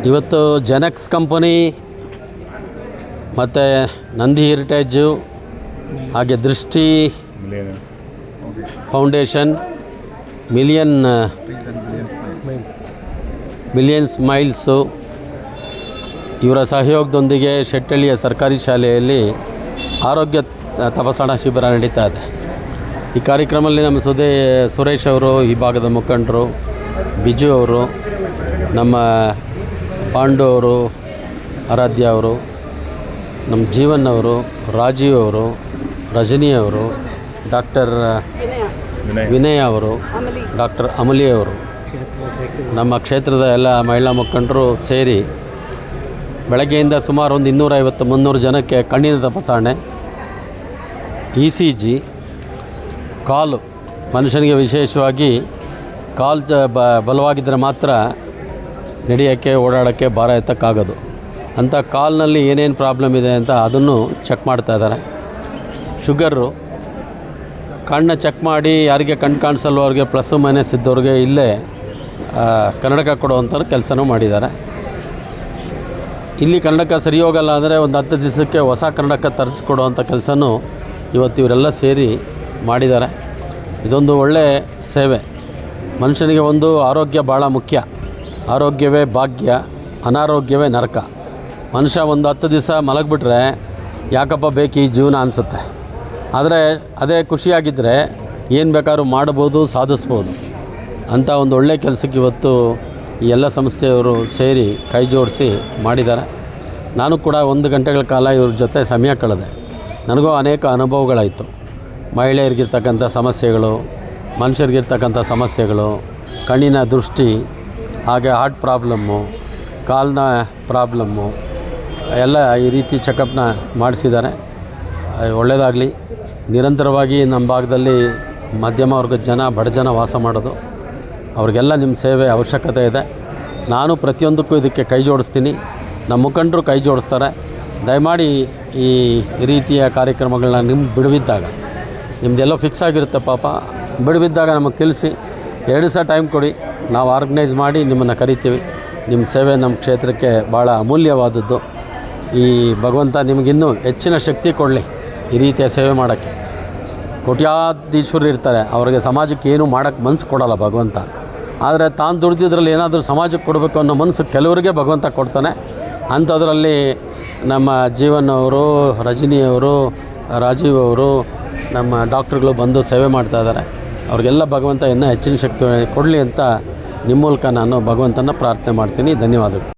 ಇವತ್ತು Gen X company ಮತ್ತು ನಂದಿ ಹೆರಿಟೇಜು ಹಾಗೆ ದೃಷ್ಟಿ ಫೌಂಡೇಶನ್ ಮಿಲಿಯನ್ ಸ್ಮೈಲ್ಸು ಇವರ ಸಹಯೋಗದೊಂದಿಗೆ ಶೆಟ್ಟಳ್ಳಿಯ ಸರ್ಕಾರಿ ಶಾಲೆಯಲ್ಲಿ ಆರೋಗ್ಯ ತಪಾಸಣಾ ಶಿಬಿರ ನಡೀತಾ ಇದೆ. ಈ ಕಾರ್ಯಕ್ರಮದಲ್ಲಿ ನಮ್ಮ ಸುರೇಶ್ ಅವರು, ಈ ಭಾಗದ ಮುಖಂಡರು, ಬಿಜು ಅವರು, ನಮ್ಮ ಪಾಂಡು ಅವರು, ಆರಾಧ್ಯ ಅವರು, ನಮ್ಮ ಜೀವನ್ ಅವರು, ರಾಜೀವ್ ಅವರು, ರಜನಿ ಅವರು, ಡಾಕ್ಟರ್ ವಿನಯ್ ಅವರು, ಡಾಕ್ಟರ್ ಅಮಲಿ ಅವರು, ನಮ್ಮ ಕ್ಷೇತ್ರದ ಎಲ್ಲ ಮಹಿಳಾ ಮುಖಂಡರು ಸೇರಿ ಬೆಳಗ್ಗೆಯಿಂದ ಸುಮಾರು ಒಂದು 250-300 ಜನಕ್ಕೆ ಕಣ್ಣಿನ ತಪಾಸಣೆ, ECG, ಕಾಲು ಮನುಷ್ಯನಿಗೆ ವಿಶೇಷವಾಗಿ ಕಾಲು ಬಲವಾಗಿದ್ದರೆ ಮಾತ್ರ ನಡೆಯೋಕ್ಕೆ ಓಡಾಡೋಕ್ಕೆ ಭಾರ ಎತ್ತಕ್ಕಾಗೋದು. ಅಂಥ ಕಾಲಿನಲ್ಲಿ ಏನೇನು ಪ್ರಾಬ್ಲಮ್ ಇದೆ ಅಂತ ಅದನ್ನು ಚೆಕ್ ಮಾಡ್ತಾ ಇದ್ದಾರೆ. ಶುಗರು, ಕಣ್ಣು ಚೆಕ್ ಮಾಡಿ ಯಾರಿಗೆ ಕಣ್ಣು ಕಾಣಿಸಲ್ವ ಅವ್ರಿಗೆ ಪ್ಲಸ್ಸು ಮೈನಸ್ ಇದ್ದವ್ರಿಗೆ ಇಲ್ಲೇ ಕನ್ನಡಕ ಕೊಡುವಂಥ ಕೆಲಸನೂ ಮಾಡಿದ್ದಾರೆ. ಇಲ್ಲಿ ಕನ್ನಡಕ ಸರಿ ಹೋಗಲ್ಲ ಅಂದರೆ ಒಂದು 10 ದಿವಸಕ್ಕೆ ಹೊಸ ಕನ್ನಡಕ ತರಿಸ್ಕೊಡುವಂಥ ಕೆಲಸನೂ ಇವತ್ತು ಇವರೆಲ್ಲ ಸೇರಿ ಮಾಡಿದ್ದಾರೆ. ಇದೊಂದು ಒಳ್ಳೆಯ ಸೇವೆ. ಮನುಷ್ಯನಿಗೆ ಒಂದು ಆರೋಗ್ಯ ಭಾಳ ಮುಖ್ಯ. ಆರೋಗ್ಯವೇ ಭಾಗ್ಯ, ಅನಾರೋಗ್ಯವೇ ನರಕ. ಮನುಷ್ಯ ಒಂದು 10 ದಿವಸ ಮಲಗಿಬಿಟ್ರೆ ಯಾಕಪ್ಪ ಬೇಕು ಈ ಜೀವನ ಅನಿಸುತ್ತೆ. ಆದರೆ ಅದೇ ಖುಷಿಯಾಗಿದ್ದರೆ ಏನು ಬೇಕಾದ್ರೂ ಮಾಡ್ಬೋದು, ಸಾಧಿಸ್ಬೋದು. ಅಂಥ ಒಂದು ಒಳ್ಳೆಯ ಕೆಲಸಕ್ಕೆ ಇವತ್ತು ಈ ಎಲ್ಲ ಸಂಸ್ಥೆಯವರು ಸೇರಿ ಕೈ ಜೋಡಿಸಿ ಮಾಡಿದ್ದಾರೆ. ನಾನು ಕೂಡ 1 ಗಂಟೆಗಳ ಕಾಲ ಇವ್ರ ಜೊತೆ ಸಮಯ ಕಳೆದೆ. ನನಗೂ ಅನೇಕ ಅನುಭವಗಳಾಯಿತು. ಮಹಿಳೆಯರಿಗಿರ್ತಕ್ಕಂಥ ಸಮಸ್ಯೆಗಳು, ಮನುಷ್ಯರಿಗಿರ್ತಕ್ಕಂಥ ಸಮಸ್ಯೆಗಳು, ಕಣ್ಣಿನ ದೃಷ್ಟಿ, ಹಾಗೆ ಹಾರ್ಟ್ ಪ್ರಾಬ್ಲಮ್ಮು, ಕಾಲಿನ ಪ್ರಾಬ್ಲಮ್ಮು ಎಲ್ಲ ಈ ರೀತಿ ಚೆಕಪ್ನ ಮಾಡಿಸಿದ್ದಾರೆ. ಒಳ್ಳೆಯದಾಗಲಿ. ನಿರಂತರವಾಗಿ ನಮ್ಮ ಭಾಗದಲ್ಲಿ ಮಧ್ಯಮ ವರ್ಗದ ಜನ, ಬಡ ಜನ ವಾಸ ಮಾಡೋದು. ಅವ್ರಿಗೆಲ್ಲ ನಿಮ್ಮ ಸೇವೆ ಅವಶ್ಯಕತೆ ಇದೆ. ನಾನು ಪ್ರತಿಯೊಂದಕ್ಕೂ ಇದಕ್ಕೆ ಕೈ ಜೋಡಿಸ್ತೀನಿ. ನಮ್ಮ ಮುಖಂಡರು ಕೈ ಜೋಡಿಸ್ತಾರೆ. ದಯಮಾಡಿ ಈ ರೀತಿಯ ಕಾರ್ಯಕ್ರಮಗಳನ್ನ ನಿಮ್ಗೆ ಬಿಡುವಿದ್ದಾಗ, ನಿಮ್ಮದೆಲ್ಲೋ ಫಿಕ್ಸ್ ಆಗಿರುತ್ತೆ ಪಾಪ, ಬಿಡುವಿದ್ದಾಗ ನಮಗೆ ತಿಳಿಸಿ, 2 ದಿವಸ ಟೈಮ್ ಕೊಡಿ, ನಾವು ಆರ್ಗನೈಸ್ ಮಾಡಿ ನಿಮ್ಮನ್ನು ಕರಿತೀವಿ. ನಿಮ್ಮ ಸೇವೆ ನಮ್ಮ ಕ್ಷೇತ್ರಕ್ಕೆ ಭಾಳ ಅಮೂಲ್ಯವಾದದ್ದು. ಈ ಭಗವಂತ ನಿಮಗಿನ್ನೂ ಹೆಚ್ಚಿನ ಶಕ್ತಿ ಕೊಡಲಿ ಈ ರೀತಿಯ ಸೇವೆ ಮಾಡೋಕ್ಕೆ. ಕೋಟ್ಯಾಧೀಶ್ವರರು ಇರ್ತಾರೆ, ಅವ್ರಿಗೆ ಸಮಾಜಕ್ಕೆ ಏನೂ ಮಾಡೋಕ್ಕೆ ಮನಸ್ಸು ಕೊಡೋಲ್ಲ ಭಗವಂತ. ಆದರೆ ತಾನು ದುಡ್ದಿದ್ರಲ್ಲಿ ಏನಾದರೂ ಸಮಾಜಕ್ಕೆ ಕೊಡಬೇಕು ಅನ್ನೋ ಮನಸ್ಸು ಕೆಲವರಿಗೆ ಭಗವಂತ ಕೊಡ್ತಾನೆ. ಅಂಥದ್ರಲ್ಲಿ ನಮ್ಮ ಜೀವನ್ ಅವರು, ರಜನಿಯವರು, ರಾಜೀವ್ ಅವರು, ನಮ್ಮ ಡಾಕ್ಟ್ರುಗಳು ಬಂದು ಸೇವೆ ಮಾಡ್ತಾಯಿದ್ದಾರೆ. ಅವ್ರಿಗೆಲ್ಲ ಭಗವಂತ ಇನ್ನೂ ಹೆಚ್ಚಿನ ಶಕ್ತಿ ಕೊಡಲಿ ಅಂತ ನಿಮ್ಮ ಮೂಲಕ ನಾನು ಭಗವಂತನ ಪ್ರಾರ್ಥನೆ ಮಾಡ್ತೀನಿ. ಧನ್ಯವಾದಗಳು.